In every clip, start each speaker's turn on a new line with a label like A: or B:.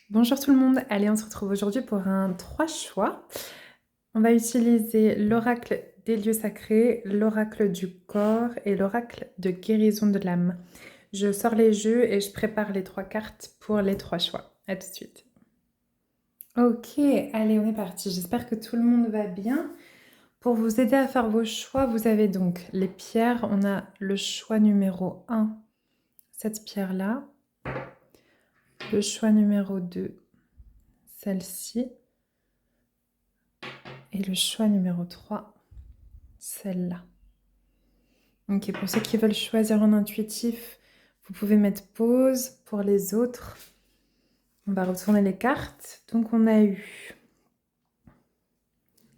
A: Bonjour tout le monde, allez on se retrouve aujourd'hui pour un 3 choix. On va utiliser l'oracle des lieux sacrés, l'oracle du corps et l'oracle de guérison de l'âme. Je sors les jeux et je prépare les 3 cartes pour les 3 choix. À tout de suite. Ok, allez on est parti, j'espère que tout le monde va bien. Pour vous aider à faire vos choix, vous avez donc les pierres. On a le choix numéro 1, cette pierre-là. Le choix numéro 2, celle-ci. Et le choix numéro 3, celle-là. Ok, pour ceux qui veulent choisir en intuitif, vous pouvez mettre pause. Pour les autres, on va retourner les cartes. Donc on a eu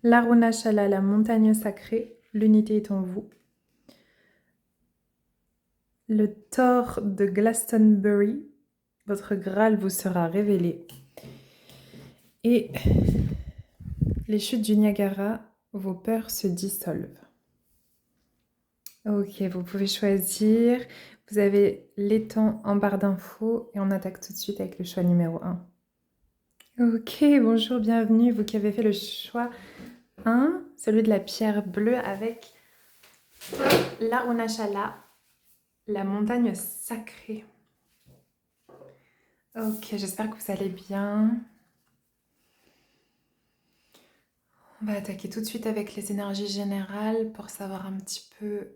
A: l'Arunachala, la montagne sacrée, l'unité est en vous. Le Thor de Glastonbury, votre Graal vous sera révélé. Et les chutes du Niagara, vos peurs se dissolvent. Ok, vous pouvez choisir. Vous avez l'étang en barre d'infos et on attaque tout de suite avec le choix numéro 1. Ok, bonjour, bienvenue. Vous qui avez fait le choix 1, celui de la pierre bleue avec l'Arunachala, la montagne sacrée. Ok, j'espère que vous allez bien. On va attaquer tout de suite avec les énergies générales pour savoir un petit peu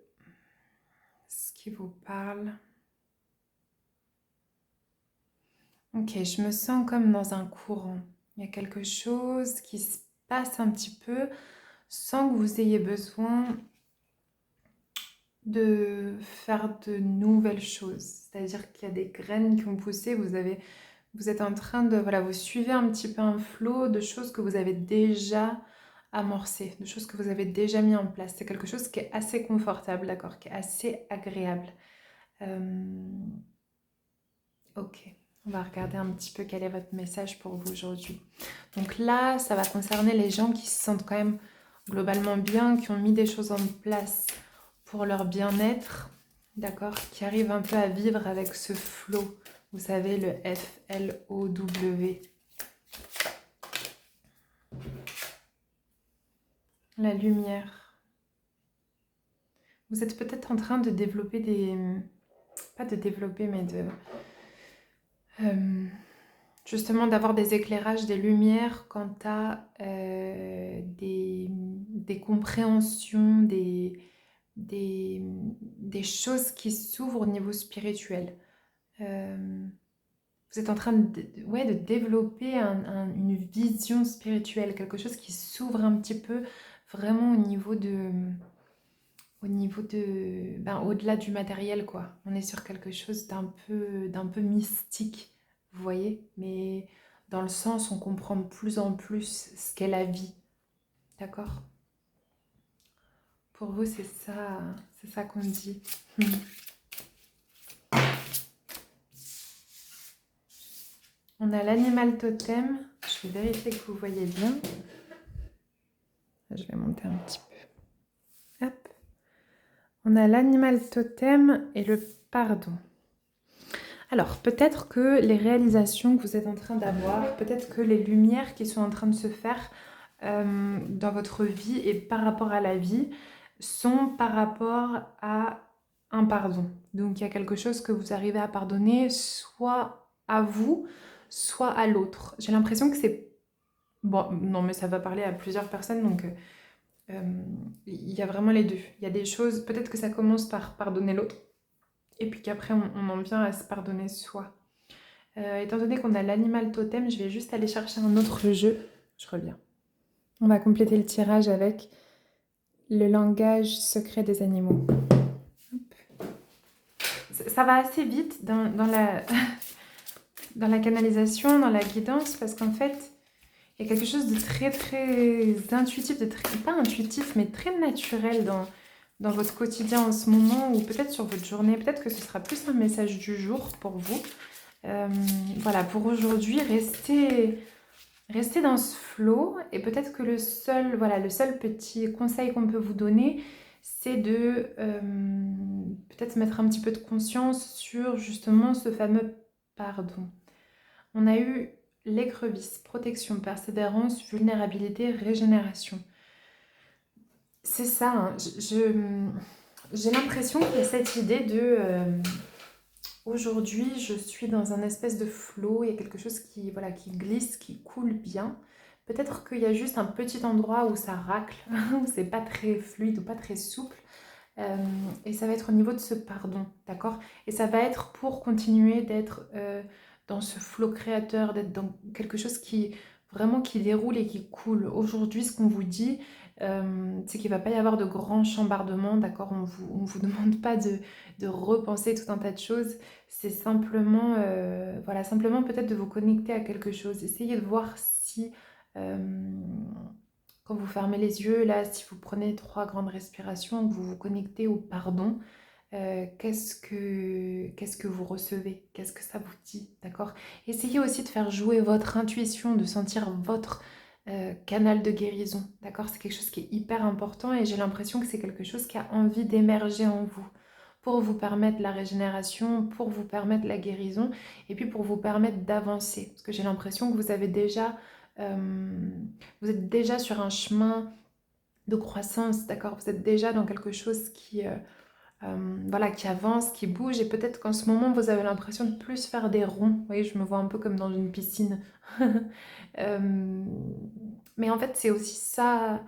A: ce qui vous parle. Ok, je me sens comme dans un courant. Il y a quelque chose qui se passe un petit peu sans que vous ayez besoin de faire de nouvelles choses. C'est-à-dire qu'il y a des graines qui ont poussé, vous êtes en train de, voilà, vous suivez un petit peu un flot de choses que vous avez déjà amorcées, de choses que vous avez déjà mis en place. C'est quelque chose qui est assez confortable, d'accord, qui est assez agréable. Ok, on va regarder un petit peu quel est votre message pour vous aujourd'hui. Donc là, ça va concerner les gens qui se sentent quand même globalement bien, qui ont mis des choses en place pour leur bien-être, d'accord, qui arrivent un peu à vivre avec ce flow. Vous savez, le F-L-O-W. La lumière. Vous êtes peut-être en train de développer des... Pas de développer, mais de... justement d'avoir des éclairages, des lumières quant à des compréhensions, des choses qui s'ouvrent au niveau spirituel. Vous êtes en train ouais, de développer une vision spirituelle, quelque chose qui s'ouvre un petit peu vraiment ben, au-delà du matériel, quoi. On est sur quelque chose d'un peu mystique, vous voyez, mais dans le sens on comprend de plus en plus ce qu'est la vie, d'accord? Pour vous, c'est ça qu'on dit. On a l'animal totem. Je vais vérifier que vous voyez bien. Je vais monter un petit peu. Hop. On a l'animal totem et le pardon. Alors, peut-être que les réalisations que vous êtes en train d'avoir, peut-être que les lumières qui sont en train de se faire dans votre vie et par rapport à la vie sont par rapport à un pardon. Donc, il y a quelque chose que vous arrivez à pardonner, soit à vous, soit à l'autre. J'ai l'impression que c'est... Bon, non, mais ça va parler à plusieurs personnes, donc il y a vraiment les deux. Il y a des choses, peut-être que ça commence par pardonner l'autre, et puis qu'après on en vient à se pardonner soi. Étant donné qu'on a l'animal totem, je vais juste aller chercher un autre jeu. Je reviens. On va compléter le tirage avec le langage secret des animaux. Hop. Ça va assez vite dans dans la canalisation, dans la guidance, parce qu'en fait, il y a quelque chose de très très intuitif, pas intuitif, mais très naturel dans votre quotidien en ce moment, ou peut-être sur votre journée. Peut-être que ce sera plus un message du jour pour vous. Voilà, pour aujourd'hui, restez dans ce flow, et peut-être que le seul petit conseil qu'on peut vous donner, c'est de peut-être mettre un petit peu de conscience sur justement ce fameux pardon. On a eu l'écrevisse, protection, persévérance, vulnérabilité, régénération. C'est ça, hein. J'ai l'impression qu'il y a cette idée de aujourd'hui je suis dans un espèce de flow, il y a quelque chose qui, voilà, qui glisse, qui coule bien. Peut-être qu'il y a juste un petit endroit où ça racle, où c'est pas très fluide ou pas très souple. Et ça va être au niveau de ce pardon, d'accord? Et ça va être pour continuer d'être dans ce flot créateur, d'être dans quelque chose qui vraiment qui déroule et qui coule. Aujourd'hui, ce qu'on vous dit, c'est qu'il ne va pas y avoir de grands chambardements, d'accord? On vous demande pas de repenser tout un tas de choses. C'est simplement, voilà, simplement peut-être de vous connecter à quelque chose. Essayez de voir si euh, quand vous fermez les yeux, là, si vous prenez 3 grandes respirations, que vous vous connectez au pardon, qu'est-ce que vous recevez? Qu'est-ce que ça vous dit? D'accord? Essayez aussi de faire jouer votre intuition, de sentir votre canal de guérison. D'accord? C'est quelque chose qui est hyper important et j'ai l'impression que c'est quelque chose qui a envie d'émerger en vous pour vous permettre la régénération, pour vous permettre la guérison et puis pour vous permettre d'avancer. Parce que j'ai l'impression que vous êtes déjà sur un chemin de croissance, d'accord? Vous êtes déjà dans quelque chose voilà, qui avance, qui bouge, et peut-être qu'en ce moment, vous avez l'impression de plus faire des ronds. Vous voyez, je me vois un peu comme dans une piscine. Euh, mais en fait, c'est aussi ça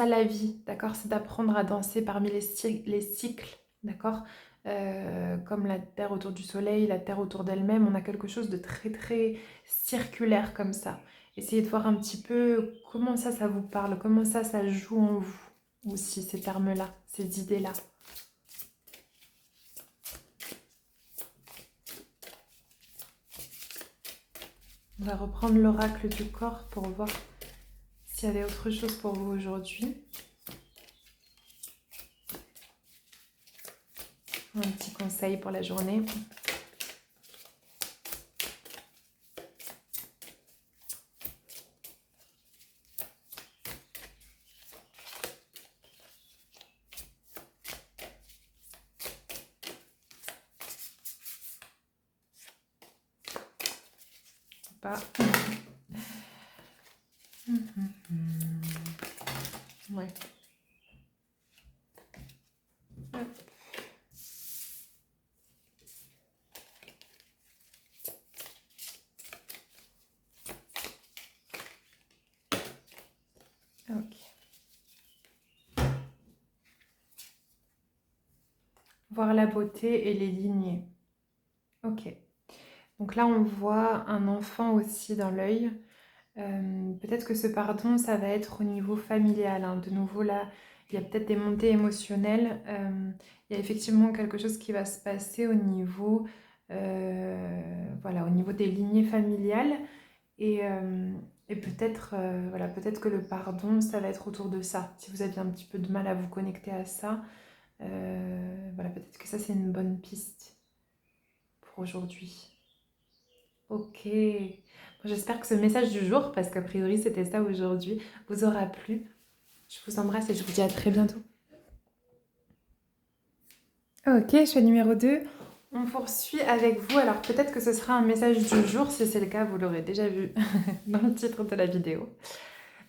A: la vie, d'accord? C'est d'apprendre à danser parmi les cycles, d'accord? Comme la Terre autour du Soleil, la Terre autour d'elle-même, on a quelque chose de très très circulaire comme ça. Essayez de voir un petit peu comment ça vous parle, comment ça joue en vous aussi, ces termes-là, ces idées-là. On va reprendre l'oracle du corps pour voir s'il y avait autre chose pour vous aujourd'hui. Un petit conseil pour la journée. Pas. Ouais. Hop. Ok. Voir la beauté et les lignées. Ok. Donc là, on voit un enfant aussi dans l'œil. Peut-être que ce pardon, ça va être au niveau familial, hein. De nouveau, là, il y a peut-être des montées émotionnelles. Il y a effectivement quelque chose qui va se passer au niveau, voilà, au niveau des lignées familiales. Et, euh, et peut-être voilà, peut-être que le pardon, ça va être autour de ça. Si vous aviez un petit peu de mal à vous connecter à ça, voilà, peut-être que ça, c'est une bonne piste pour aujourd'hui. Ok. Bon, j'espère que ce message du jour, parce qu'a priori c'était ça aujourd'hui, vous aura plu. Je vous embrasse et je vous dis à très bientôt. Ok, choix numéro 2. On poursuit avec vous. Alors peut-être que ce sera un message du jour. Si c'est le cas, vous l'aurez déjà vu dans le titre de la vidéo.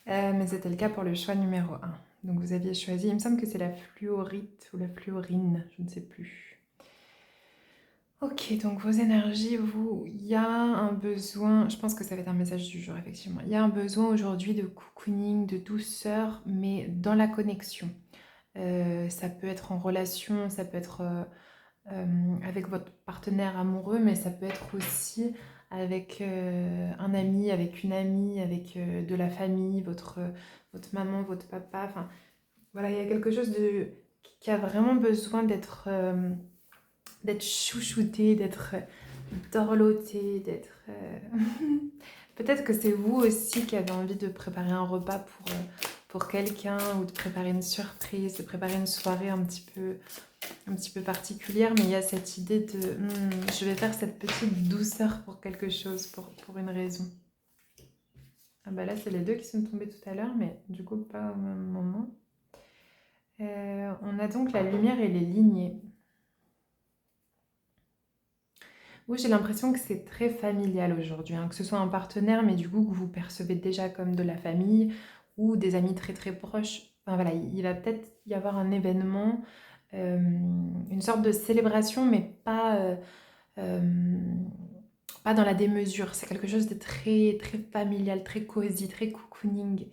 A: Mais c'était le cas pour le choix numéro 1. Donc vous aviez choisi, il me semble que c'est la fluorite ou la fluorine, je ne sais plus. Ok, donc vos énergies, il y a un besoin, je pense que ça va être un message du jour, effectivement. Il y a un besoin aujourd'hui de cocooning, de douceur, mais dans la connexion. Ça peut être en relation, ça peut être avec votre partenaire amoureux, mais ça peut être aussi avec un ami, avec une amie, avec de la famille, votre maman, votre papa. Enfin, voilà, il y a quelque chose qui a vraiment besoin d'être chouchouté, d'être dorloté, d'être... Peut-être que c'est vous aussi qui avez envie de préparer un repas pour quelqu'un ou de préparer une surprise, de préparer une soirée un petit peu particulière, mais il y a cette idée de je vais faire cette petite douceur pour quelque chose, pour une raison. Ah bah là, c'est les deux qui sont tombés tout à l'heure, mais du coup, pas au même moment. On a donc la lumière et les lignées. Oui, j'ai l'impression que c'est très familial aujourd'hui, hein, que ce soit un partenaire, mais du coup que vous percevez déjà comme de la famille ou des amis très très proches. Enfin voilà, il va peut-être y avoir un événement, une sorte de célébration, mais pas dans la démesure. C'est quelque chose de très très familial, très cosy, très cocooning.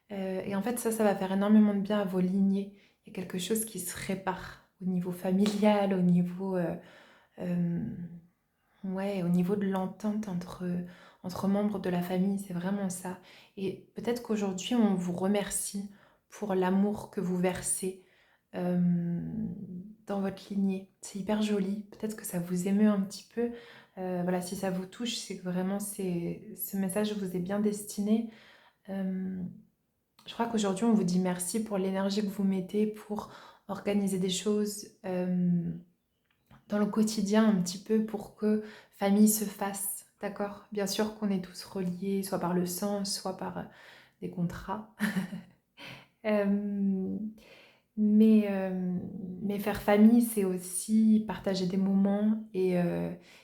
A: Et en fait, ça va faire énormément de bien à vos lignées. Il y a quelque chose qui se répare au niveau familial, au niveau, euh, ouais, au niveau de l'entente entre membres de la famille. C'est vraiment ça. Et peut-être qu'aujourd'hui, on vous remercie pour l'amour que vous versez dans votre lignée. C'est hyper joli. Peut-être que ça vous émeut un petit peu. Voilà, si ça vous touche, c'est que vraiment ce message vous est bien destiné. Euh, je crois qu'aujourd'hui, on vous dit merci pour l'énergie que vous mettez pour organiser des choses dans le quotidien un petit peu pour que famille se fasse. D'accord? Bien sûr qu'on est tous reliés, soit par le sang, soit par des contrats. Euh, mais faire famille, c'est aussi partager des moments et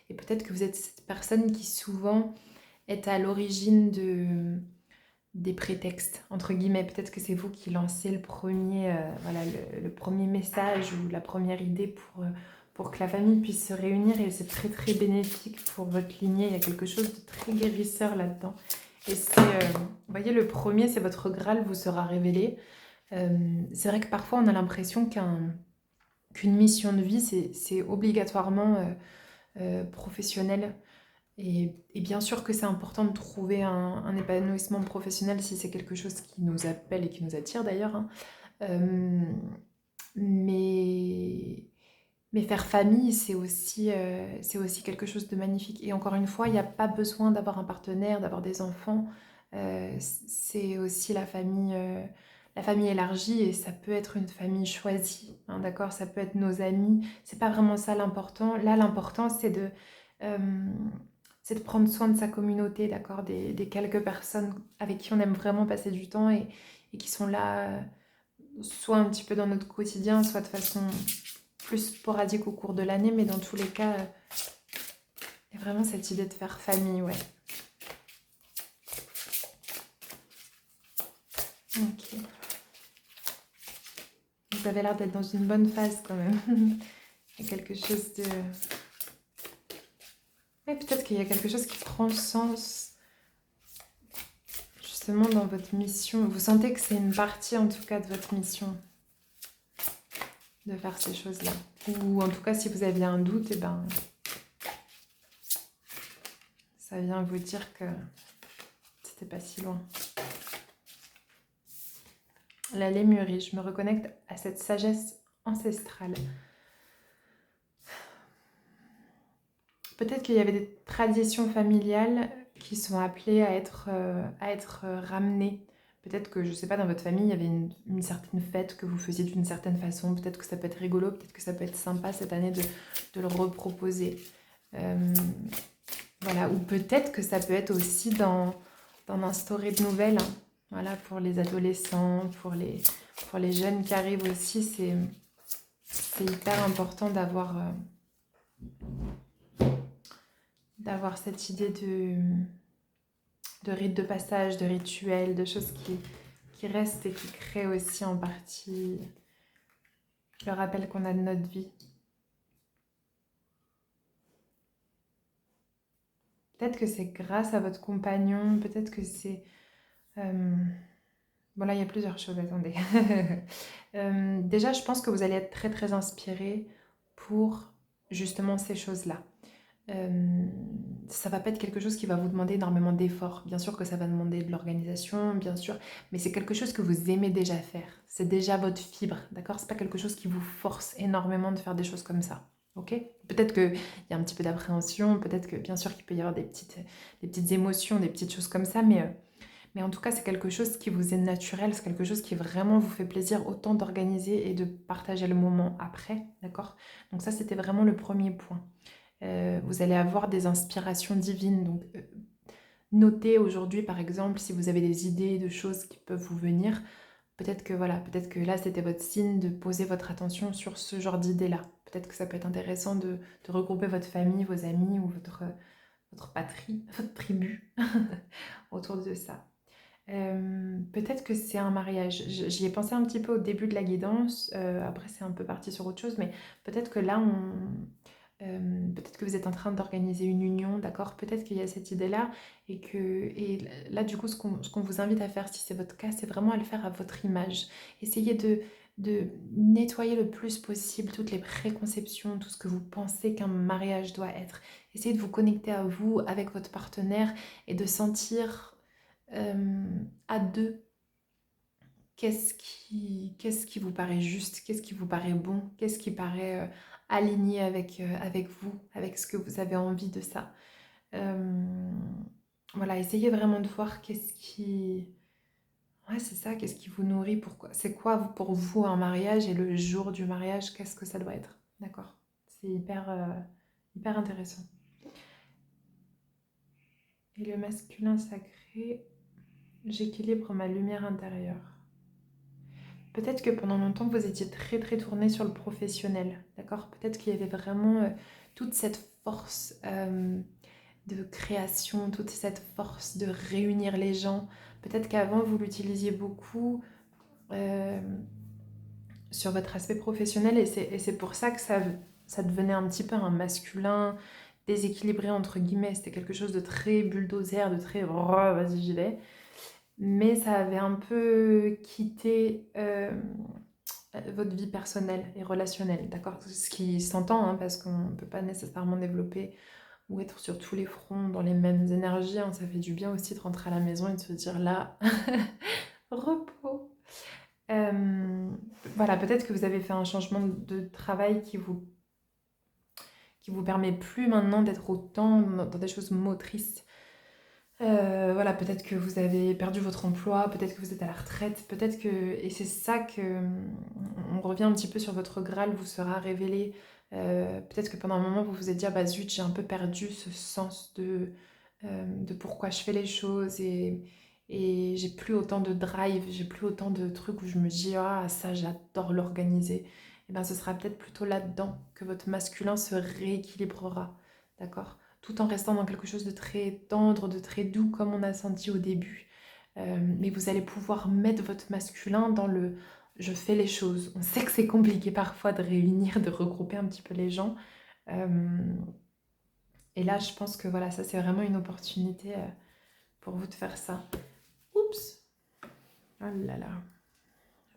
A: peut-être que vous êtes cette personne qui souvent est à l'origine des prétextes, entre guillemets. Peut-être que c'est vous qui lancez le premier, voilà, le premier message ou la première idée pour que la famille puisse se réunir et c'est très très bénéfique pour votre lignée. Il y a quelque chose de très guérisseur là-dedans. Et c'est, vous voyez, le premier, c'est votre Graal vous sera révélé. C'est vrai que parfois on a l'impression qu'une mission de vie, c'est obligatoirement professionnel. Et bien sûr que c'est important de trouver un épanouissement professionnel si c'est quelque chose qui nous appelle et qui nous attire d'ailleurs, hein. Euh, mais, mais faire famille, c'est aussi quelque chose de magnifique. Et encore une fois, il n'y a pas besoin d'avoir un partenaire, d'avoir des enfants. C'est aussi la famille élargie et ça peut être une famille choisie, hein, d'accord? Ça peut être nos amis. C'est pas vraiment ça l'important. Là, l'important, euh, c'est de prendre soin de sa communauté, d'accord? Des quelques personnes avec qui on aime vraiment passer du temps et qui sont là, soit un petit peu dans notre quotidien, soit de façon plus sporadique au cours de l'année, mais dans tous les cas, il y a vraiment cette idée de faire famille, ouais. Ok. Vous avez l'air d'être dans une bonne phase quand même. Il y a quelque chose de... Ouais, peut-être qu'il y a quelque chose qui prend sens justement dans votre mission. Vous sentez que c'est une partie en tout cas de votre mission de faire ces choses-là. Ou en tout cas, si vous aviez un doute, eh ben, ça vient vous dire que c'était pas si loin. La lémurie, je me reconnecte à cette sagesse ancestrale. Peut-être qu'il y avait des traditions familiales qui sont appelées à être ramenées. Peut-être que, je ne sais pas, dans votre famille, il y avait une certaine fête que vous faisiez d'une certaine façon. Peut-être que ça peut être rigolo, peut-être que ça peut être sympa cette année de le reproposer. Voilà. Ou peut-être que ça peut être aussi d'en instaurer de nouvelles, hein. Voilà, pour les adolescents, pour les jeunes qui arrivent aussi, c'est hyper important d'avoir cette idée de rite de passage, de rituel, de choses qui restent et qui créent aussi en partie le rappel qu'on a de notre vie. Peut-être que c'est grâce à votre compagnon, peut-être que c'est... Bon là, il y a plusieurs choses, attendez. Déjà, je pense que vous allez être très très inspiré pour justement ces choses-là. Ça va pas être quelque chose qui va vous demander énormément d'efforts. Bien sûr que ça va demander de l'organisation, bien sûr, mais c'est quelque chose que vous aimez déjà faire. C'est déjà votre fibre, d'accord? C'est pas quelque chose qui vous force énormément de faire des choses comme ça, ok? Peut-être qu'il y a un petit peu d'appréhension, peut-être que bien sûr qu'il peut y avoir des petites émotions, des petites choses comme ça, mais en tout cas c'est quelque chose qui vous est naturel, c'est quelque chose qui vraiment vous fait plaisir autant d'organiser et de partager le moment après, d'accord? Donc ça c'était vraiment le premier point. Vous allez avoir des inspirations divines. Donc, notez aujourd'hui, par exemple, si vous avez des idées de choses qui peuvent vous venir. Peut-être que voilà, peut-être que là, c'était votre signe de poser votre attention sur ce genre d'idées-là. peut-être que ça peut être intéressant de regrouper votre famille, vos amis ou votre patrie, votre tribu autour de ça. Peut-être que c'est un mariage. J'y ai pensé un petit peu au début de la guidance. Après, c'est un peu parti sur autre chose, mais peut-être que là, peut-être que vous êtes en train d'organiser une union, d'accord? Peut-être qu'il y a cette idée-là et là, du coup, ce qu'on vous invite à faire, si c'est votre cas, c'est vraiment à le faire à votre image. Essayez de nettoyer le plus possible toutes les préconceptions, tout ce que vous pensez qu'un mariage doit être. Essayez de vous connecter à vous, avec votre partenaire et de sentir à deux, qu'est-ce qui vous paraît juste, qu'est-ce qui vous paraît bon, qu'est-ce qui paraît aligné avec vous, avec ce que vous avez envie de ça. Euh, voilà, essayez vraiment de voir qu'est-ce qui... Ouais, c'est ça, qu'est-ce qui vous nourrit, pourquoi... C'est quoi pour vous un mariage et le jour du mariage, qu'est-ce que ça doit être, d'accord? C'est hyper intéressant. Et le masculin sacré, j'équilibre ma lumière intérieure. Peut-être que pendant longtemps, vous étiez très tourné sur le professionnel, d'accord? Peut-être qu'il y avait vraiment toute cette force de création, toute cette force de réunir les gens. Peut-être qu'avant, vous l'utilisiez beaucoup euh, sur votre aspect professionnel et c'est pour ça que ça devenait un petit peu un masculin déséquilibré, entre guillemets. C'était quelque chose de très bulldozer, de très oh, vas-y, j'y vais. Mais ça avait un peu quitté votre vie personnelle et relationnelle, d'accord? Ce qui s'entend, hein, parce qu'on ne peut pas nécessairement développer ou être sur tous les fronts dans les mêmes énergies, hein. Ça fait du bien aussi de rentrer à la maison et de se dire là, repos. Voilà, peut-être que vous avez fait un changement de travail qui vous permet plus maintenant d'être autant dans des choses motrices. Voilà, peut-être que vous avez perdu votre emploi, peut-être que vous êtes à la retraite, peut-être que... Et c'est ça que... On revient un petit peu sur votre Graal, vous sera révélé. Peut-être que pendant un moment, vous vous êtes dit, ah bah zut, j'ai un peu perdu ce sens de pourquoi je fais les choses et j'ai plus autant de drive, j'ai plus autant de trucs où je me dis, ah ça, j'adore l'organiser. Et bien, ce sera peut-être plutôt là-dedans que votre masculin se rééquilibrera, d'accord? Tout en restant dans quelque chose de très tendre, de très doux, comme on a senti au début. Mais vous allez pouvoir mettre votre masculin dans le je fais les choses. On sait que c'est compliqué parfois de réunir, de regrouper un petit peu les gens. Et là, je pense que voilà, ça c'est vraiment une opportunité pour vous de faire ça. Oups! Oh là là.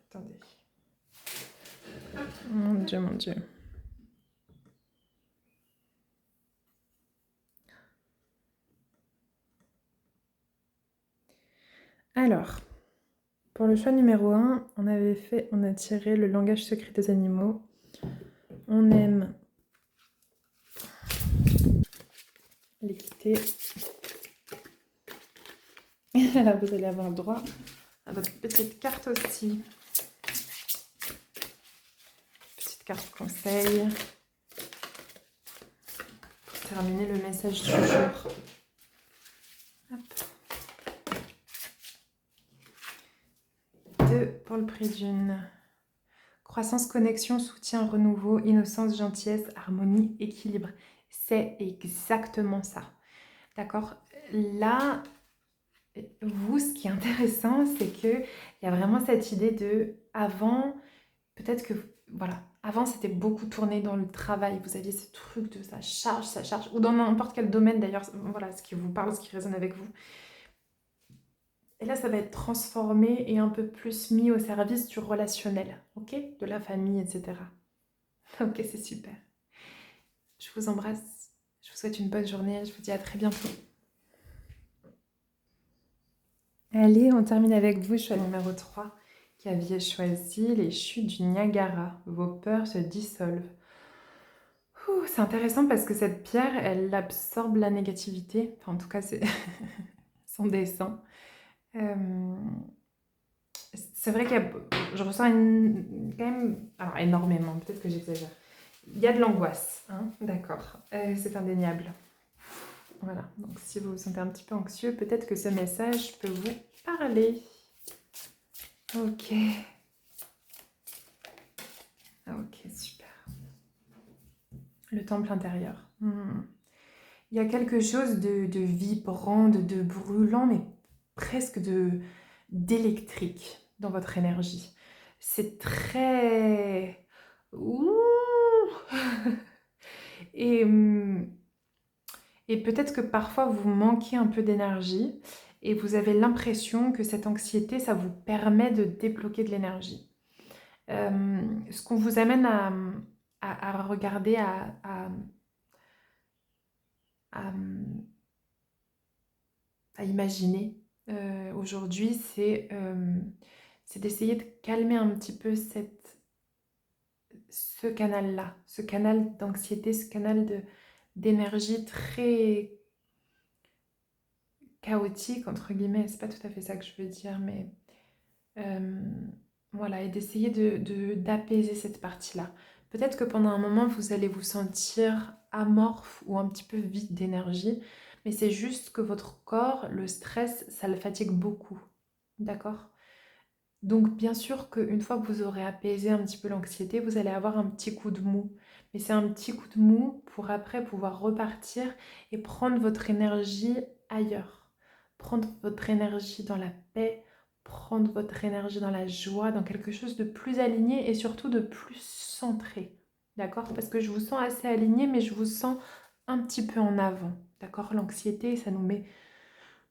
A: Attendez. Mon Dieu, mon Dieu. Alors, pour le choix numéro 1, on a tiré le langage secret des animaux. On aime l'équité. Là, vous allez avoir le droit à votre petite carte aussi. Petite carte conseil. Pour terminer le message du jour. Hop. 2 pour le prix d'une. Croissance, connexion, soutien, renouveau, innocence, gentillesse, harmonie, équilibre. C'est exactement ça. D'accord? Là, vous, ce qui est intéressant, c'est qu'il y a vraiment cette idée de avant, peut-être que, voilà, avant c'était beaucoup tourné dans le travail, vous aviez ce truc de ça charge, ou dans n'importe quel domaine d'ailleurs, voilà, ce qui vous parle, ce qui résonne avec vous. Et là, ça va être transformé et un peu plus mis au service du relationnel, ok? De la famille, etc. Ok, c'est super. Je vous embrasse, je vous souhaite une bonne journée, je vous dis à très bientôt. Allez, on termine avec vous, choix numéro 3, qui aviez choisi les chutes du Niagara. Vos peurs se dissolvent. C'est intéressant parce que cette pierre, elle absorbe la négativité. Enfin, en tout cas, c'est son dessin. C'est vrai que je ressens quand même... Alors, énormément, peut-être que j'exagère. Il y a de l'angoisse, hein, d'accord. C'est indéniable. Voilà, donc si vous vous sentez un petit peu anxieux, peut-être que ce message peut vous parler. Ok. Ok, super. Le temple intérieur. Il y a quelque chose de vibrant, de brûlant, mais presque d'électrique dans votre énergie. C'est très... Ouh. Et, et peut-être que parfois vous manquez un peu d'énergie et vous avez l'impression que cette anxiété, ça vous permet de débloquer de l'énergie. Ce qu'on vous amène à regarder, à, à imaginer aujourd'hui, c'est d'essayer de calmer un petit peu ce canal-là, ce canal d'anxiété, ce canal d'énergie très chaotique, entre guillemets. C'est pas tout à fait ça que je veux dire, mais voilà, et d'essayer d'apaiser cette partie-là. Peut-être que pendant un moment, vous allez vous sentir amorphe ou un petit peu vide d'énergie, mais c'est juste que votre corps, le stress, ça le fatigue beaucoup. D'accord? Donc bien sûr qu'une fois que vous aurez apaisé un petit peu l'anxiété, vous allez avoir un petit coup de mou. Mais c'est un petit coup de mou pour après pouvoir repartir et prendre votre énergie ailleurs. Prendre votre énergie dans la paix, prendre votre énergie dans la joie, dans quelque chose de plus aligné et surtout de plus centré. D'accord? Parce que je vous sens assez aligné, mais je vous sens un petit peu en avant. D'accord? L'anxiété, ça nous met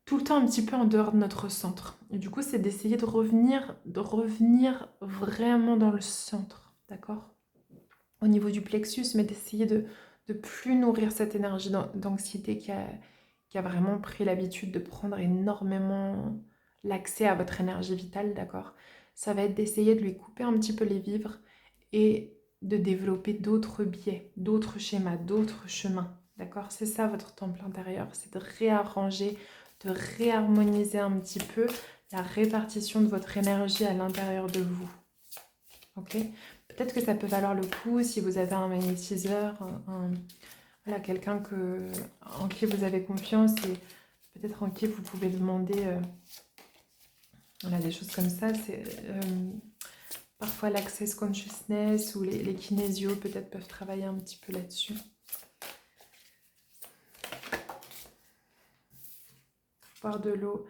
A: tout le temps un petit peu en dehors de notre centre. Et du coup, c'est d'essayer de revenir vraiment dans le centre, d'accord? Au niveau du plexus, mais d'essayer de plus nourrir cette énergie d'anxiété qui a vraiment pris l'habitude de prendre énormément l'accès à votre énergie vitale, d'accord? Ça va être d'essayer de lui couper un petit peu les vivres et de développer d'autres biais, d'autres schémas, d'autres chemins, d'accord? C'est ça votre temple intérieur, c'est de réarranger, de réharmoniser un petit peu la répartition de votre énergie à l'intérieur de vous, ok? Peut-être que ça peut valoir le coup si vous avez un magnétiseur, voilà, quelqu'un en qui vous avez confiance et peut-être en qui vous pouvez demander voilà, des choses comme ça. C'est parfois l'Access Consciousness ou les kinésios peut-être peuvent travailler un petit peu là-dessus. Boire de l'eau.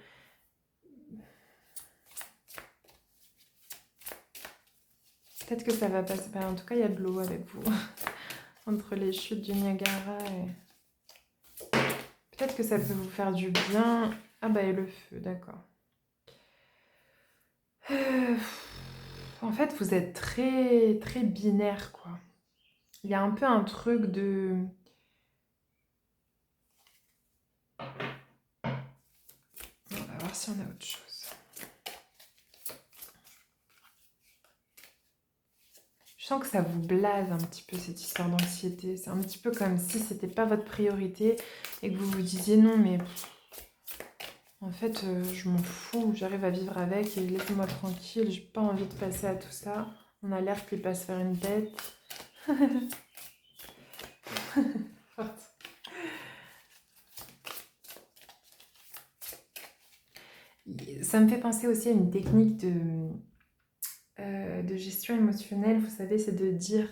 A: Peut-être que ça va passer. Ben, en tout cas, il y a de l'eau avec vous. Entre les chutes du Niagara et... Peut-être que ça peut vous faire du bien. Ah bah et le feu, d'accord. En fait, vous êtes très, très binaire, quoi. Il y a un peu un truc de... On va voir si on a autre chose. Je sens que ça vous blase un petit peu cette histoire d'anxiété. C'est un petit peu comme si c'était pas votre priorité et que vous vous disiez non mais en fait je m'en fous, j'arrive à vivre avec et laissez-moi tranquille, j'ai pas envie de passer à tout ça. On a l'air qu'il passe faire une tête. Ça me fait penser aussi à une technique de gestion émotionnelle, vous savez, c'est de dire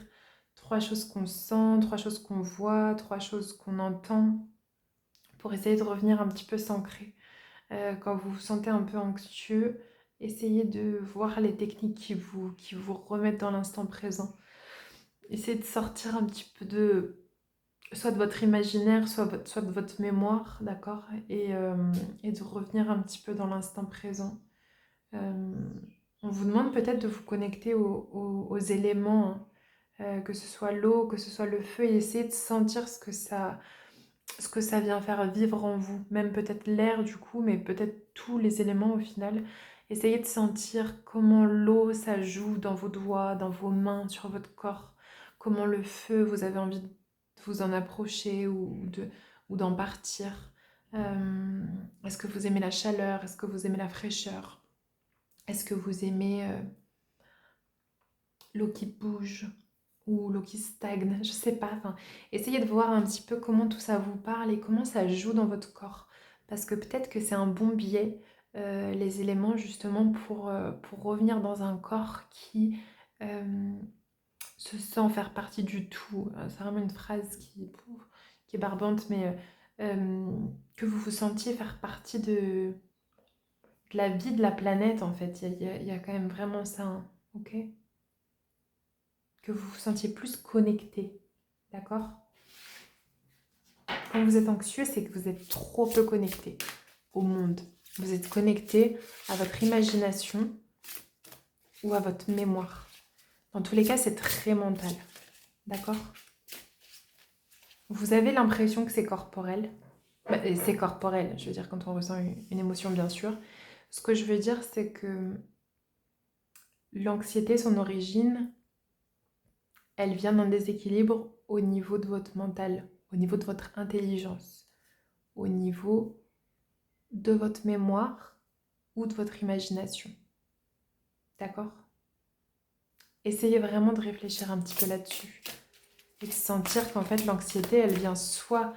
A: 3 choses qu'on sent, 3 choses qu'on voit, 3 choses qu'on entend, pour essayer de revenir un petit peu s'ancrer. Quand vous vous sentez un peu anxieux, essayez de voir les techniques qui vous remettent dans l'instant présent. Essayez de sortir un petit peu soit de votre imaginaire, soit de votre mémoire, d'accord, et de revenir un petit peu dans l'instant présent. On vous demande peut-être de vous connecter aux éléments, hein, que ce soit l'eau, que ce soit le feu, et essayer de sentir ce que ça vient faire vivre en vous. Même peut-être l'air du coup, mais peut-être tous les éléments au final. Essayez de sentir comment l'eau, ça joue dans vos doigts, dans vos mains, sur votre corps. Comment le feu, vous avez envie de vous en approcher ou d'en partir. Est-ce que vous aimez la chaleur? Est-ce que vous aimez la fraîcheur? Est-ce que vous aimez l'eau qui bouge ou l'eau qui stagne? Je sais pas. Enfin, essayez de voir un petit peu comment tout ça vous parle et comment ça joue dans votre corps. Parce que peut-être que c'est un bon biais, les éléments justement pour revenir dans un corps qui se sent faire partie du tout. C'est vraiment une phrase qui est barbante, mais que vous vous sentiez faire partie de la vie de la planète, en fait. Il y a quand même vraiment ça, hein, ok? Que vous vous sentiez plus connecté, d'accord? Quand vous êtes anxieux, c'est que vous êtes trop peu connecté au monde. Vous êtes connecté à votre imagination ou à votre mémoire. Dans tous les cas, c'est très mental, d'accord? Vous avez l'impression que c'est corporel. Et c'est corporel, je veux dire, quand on ressent une émotion, bien sûr. Ce que je veux dire, c'est que l'anxiété, son origine, elle vient d'un déséquilibre au niveau de votre mental, au niveau de votre intelligence, au niveau de votre mémoire ou de votre imagination. D'accord? Essayez vraiment de réfléchir un petit peu là-dessus et de sentir qu'en fait l'anxiété, elle vient soit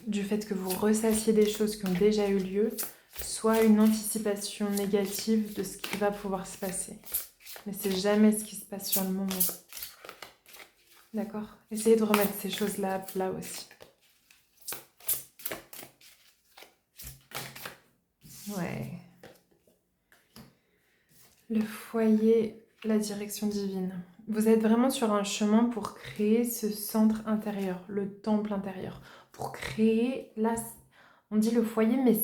A: du fait que vous ressassiez des choses qui ont déjà eu lieu, soit une anticipation négative de ce qui va pouvoir se passer. Mais c'est jamais ce qui se passe sur le moment. D'accord? Essayez de remettre ces choses-là à plat aussi. Ouais. Le foyer, la direction divine. Vous êtes vraiment sur un chemin pour créer ce centre intérieur, le temple intérieur. Pour créer, là, on dit le foyer, mais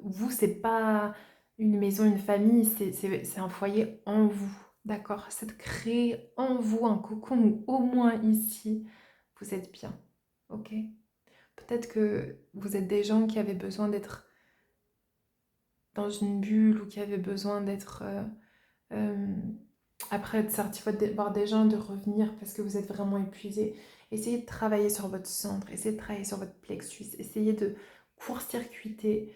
A: vous, c'est pas une maison, une famille, c'est un foyer en vous. D'accord? C'est de créer en vous un cocon où au moins ici, vous êtes bien. Ok? Peut-être que vous êtes des gens qui avaient besoin d'être dans une bulle ou qui avaient besoin d'être... après être sorti voir des gens, de revenir parce que vous êtes vraiment épuisé. Essayez de travailler sur votre centre, essayez de travailler sur votre plexus, essayez de court-circuiter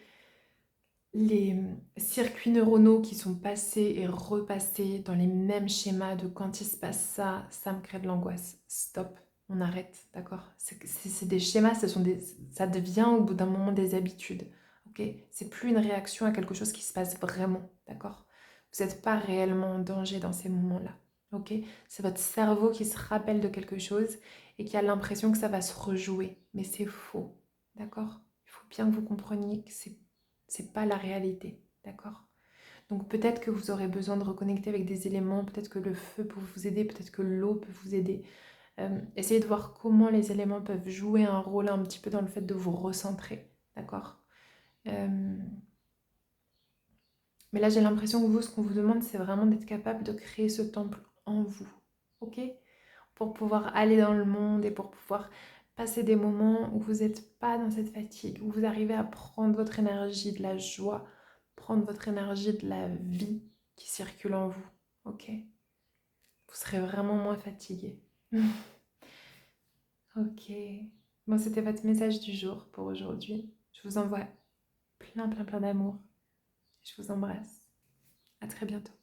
A: les circuits neuronaux qui sont passés et repassés dans les mêmes schémas de quand il se passe ça, ça me crée de l'angoisse. Stop, on arrête, d'accord? C'est des schémas, ça devient au bout d'un moment des habitudes, ok? C'est plus une réaction à quelque chose qui se passe vraiment, d'accord? Vous n'êtes pas réellement en danger dans ces moments-là, ok? C'est votre cerveau qui se rappelle de quelque chose et qui a l'impression que ça va se rejouer, mais c'est faux, d'accord? Il faut bien que vous compreniez que c'est pas la réalité, d'accord? Donc peut-être que vous aurez besoin de reconnecter avec des éléments, peut-être que le feu peut vous aider, peut-être que l'eau peut vous aider. Essayez de voir comment les éléments peuvent jouer un rôle un petit peu dans le fait de vous recentrer, d'accord? Mais là j'ai l'impression que vous, ce qu'on vous demande, c'est vraiment d'être capable de créer ce temple en vous, ok? Pour pouvoir aller dans le monde et pour pouvoir passer des moments où vous n'êtes pas dans cette fatigue, où vous arrivez à prendre votre énergie de la joie, prendre votre énergie de la vie qui circule en vous, ok? Vous serez vraiment moins fatigué. Ok. Bon, c'était votre message du jour pour aujourd'hui. Je vous envoie plein d'amour. Je vous embrasse. À très bientôt.